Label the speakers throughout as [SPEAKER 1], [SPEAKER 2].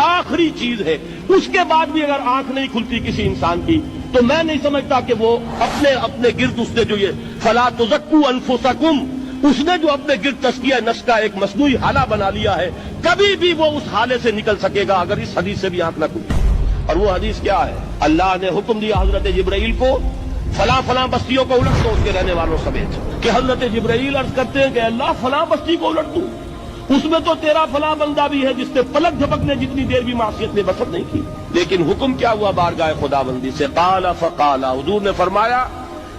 [SPEAKER 1] आखिरी चीज है। उसके बाद भी अगर आंख नहीं खुलती किसी इंसान की तो मैं नहीं समझता कि वो अपने अपने गिर्द उसने जो ये फला तुज़क्कू अनफुसकुम, उसने जो अपने गिर्द तस्किया नफ्स का एक मसनूई हाला बना लिया है, कभी भी वो उस हाले से निकल सकेगा अगर इस हदीस से भी आंख न खुले। और वो हदीस क्या है? अल्लाह ने हुक्म दिया हजरत जिब्राइल को, फला फला बस्तियों को उलट दो उसके रहने वालों समेत। कि हजरत जिब्राइल अर्ज करते हैं कि अल्लाह फला बस्ती को उलट दूं, उसमें तो तेरा फला बंदा भी है जिसने पलक झपकने जितनी देर भी मासियत ने बसत नहीं की। लेकिन हुक्म क्या हुआ बारगाह खुदाबंदी से? काला फकाला, हुजूर ने फरमाया,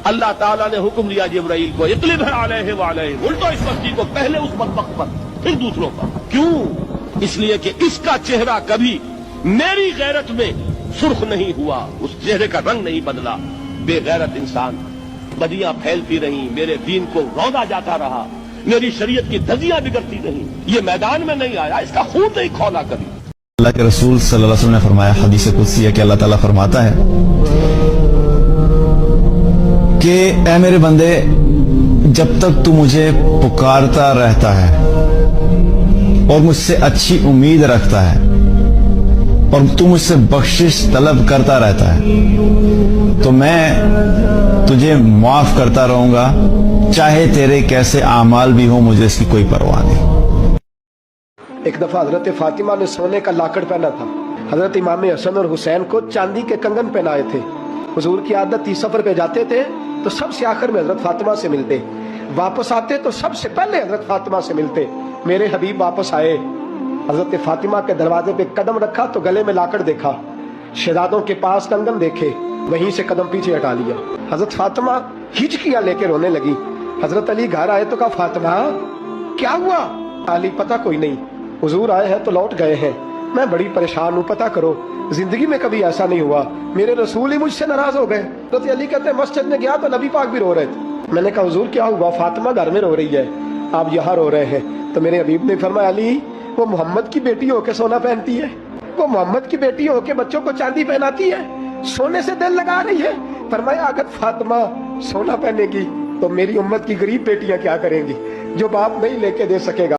[SPEAKER 1] अल्लाह ताला ने हुक्म दिया जिब्राइल को, इक़लिब अलैहि व अलैहि, उल्टो इस बस्ती को, पहले उस बदबख्त पर फिर दूसरों पर। क्यों? इसलिए कि इसका चेहरा कभी मेरी गैरत में सुर्ख नहीं हुआ, उस चेहरे का रंग नहीं बदला। बेगैरत इंसान, बदियां फैलती रहीं, मेरे दीन को रौंदा जाता रहा, मेरी शरीयत की धज्जियां बिगड़ती नहीं, ये मैदान में नहीं आया, इसका खून नहीं खौला कभी।
[SPEAKER 2] अल्लाह के रसूल सल्लल्लाहु अलैहि वसल्लम ने फरमाया, हदीस कुदसी है कि अल्लाह ताला फरमाता है कि ऐ मेरे बंदे, जब तक तू मुझे पुकारता रहता है और मुझसे अच्छी उम्मीद रखता है और तू मुझसे बख्शिश तलब करता रहता है तो मैं तुझे माफ करता रहूंगा, चाहे तेरे कैसे आमाल भी हो, मुझे इसकी कोई परवाह नहीं।
[SPEAKER 3] एक दफा हजरत फातिमा ने सोने का लाकड़ पहना था। हजरत इमाम हसन और हुसैन को चांदी के कंगन पहनाए थे। हुजूर की आदत थी, सफर पे जाते थे तो सबसे आखिर में हजरत फातिमा से मिलते, वापस आते तो सबसे पहले हजरत फातिमा से मिलते। मेरे हबीब वापस आए, हजरत फातिमा के दरवाजे पे कदम रखा तो गले में लाकड़ देखा, शहजादों के पास कंगन देखे, वहीं से कदम पीछे हटा लिया। हजरत फातिमा हिचकियां लेके रोने लगी। हजरत अली घर आए तो कहा, फातिमा क्या हुआ? अली, पता कोई नहीं, हुजूर आए हैं तो लौट गए हैं, मैं बड़ी परेशान हूँ, पता करो, जिंदगी में कभी ऐसा नहीं हुआ, मेरे रसूल ही मुझसे नाराज हो गए। हजरत अली कहते हैं, मस्जिद में गया तो नबी पाक भी रो रहे थे। मैंने कहा, हुजूर क्या हुआ? फातिमा घर में रो रही है, आप यहाँ रो रहे हैं। तो मेरे हबीब ने फरमाया, अली, वो मोहम्मद की बेटी होके सोना पहनती है, वो मोहम्मद की बेटी होके बच्चों को चांदी पहनाती है, सोने से दिल लगा रही है। फरमाया, अगर फातिमा सोना पहनेगी तो मेरी उम्मत की गरीब बेटियां क्या करेंगी, जो बाप नहीं लेके दे सकेगा।